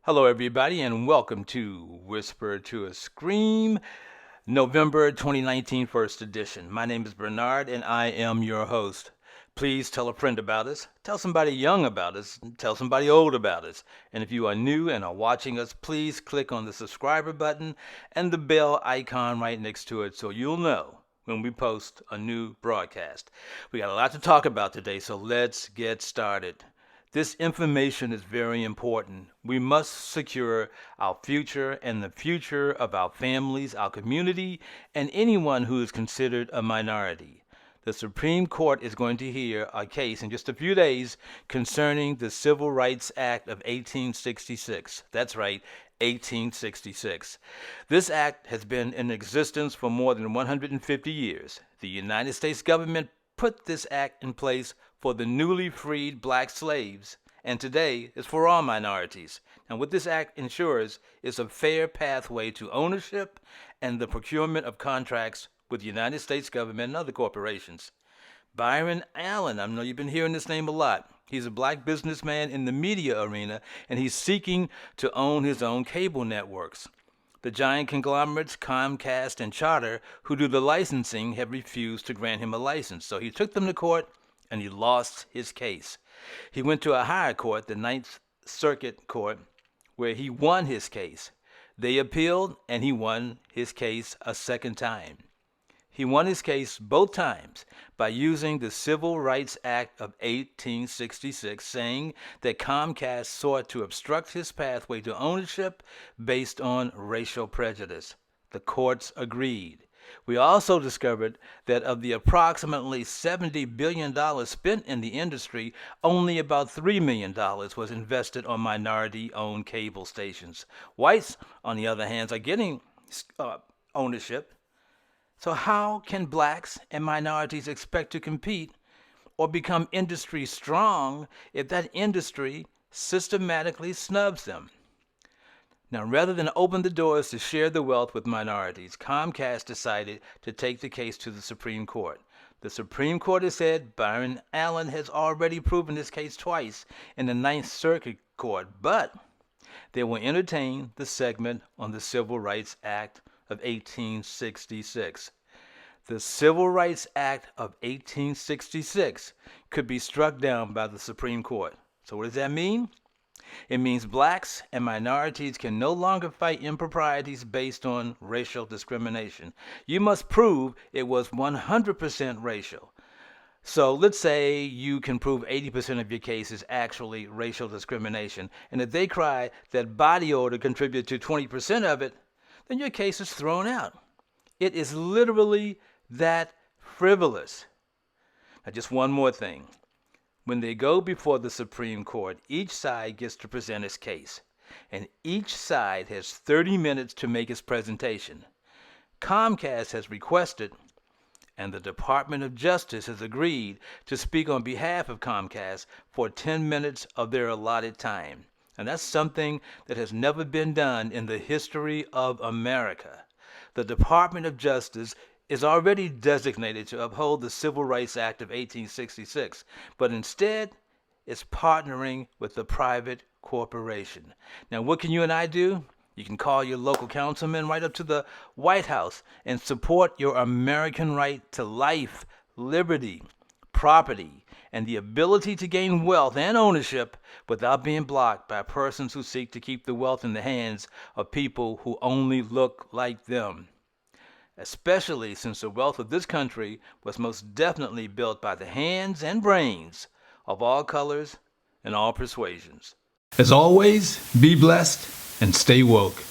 Hello, everybody, and welcome to Whisper2Scream, November 2019 first edition. My name is Bernard, and I am your host. Please tell a friend about us, tell somebody young about us, and tell somebody old about us. And if you are new and are watching us, please click on the subscriber button and the bell icon right next to it so you'll know when we post a new broadcast. We got a lot to talk about today, so let's get started. This information is very important. We must secure our future and the future of our families, our community, and anyone who is considered a minority. The Supreme Court is going to hear a case in just a few days concerning the Civil Rights Act of 1866. That's right, 1866. This act has been in existence for more than 150 years. The United States government put this act in place for the newly freed black slaves, and today is for all minorities. And what this act ensures is a fair pathway to ownership and the procurement of contracts with the United States government and other corporations. Byron Allen, I know you've been hearing this name a lot. He's a black businessman in the media arena, and he's seeking to own his own cable networks. The giant conglomerates Comcast and Charter, who do the licensing, have refused to grant him a license. So he took them to court and he lost his case. He went to a higher court, the Ninth Circuit Court, where he won his case. They appealed and he won his case a second time. He won his case both times by using the Civil Rights Act of 1866, saying that Comcast sought to obstruct his pathway to ownership based on racial prejudice. The courts agreed. We also discovered that of the approximately $70 billion spent in the industry, only about $3 million was invested on minority-owned cable stations. Whites, on the other hand, are getting ownership. So how can blacks and minorities expect to compete or become industry strong if that industry systematically snubs them? Now, rather than open the doors to share the wealth with minorities, Comcast decided to take the case to the Supreme Court. The Supreme Court has said Byron Allen has already proven his case twice in the Ninth Circuit Court, but they will entertain the segment on the Civil Rights Act of 1866. The Civil Rights Act of 1866 could be struck down by the Supreme Court. So what does that mean? It means blacks and minorities can no longer fight improprieties based on racial discrimination. You must prove it was 100% racial. So let's say you can prove 80% of your case is actually racial discrimination, and if they cry that body odor contributed to 20% of it, then your case is thrown out. It is literally that frivolous. Now, just one more thing. When they go before the Supreme Court, each side gets to present its case, and each side has 30 minutes to make its presentation. Comcast has requested, and the Department of Justice has agreed to speak on behalf of Comcast for 10 minutes of their allotted time. And that's something that has never been done in the history of America. The Department of Justice is already designated to uphold the Civil Rights Act of 1866, but instead it's partnering with a private corporation. Now, what can you and I do? You can call your local councilman right up to the White House and support your American right to life, liberty, property, and the ability to gain wealth and ownership without being blocked by persons who seek to keep the wealth in the hands of people who only look like them. Especially since the wealth of this country was most definitely built by the hands and brains of all colors and all persuasions. As always, be blessed and stay woke.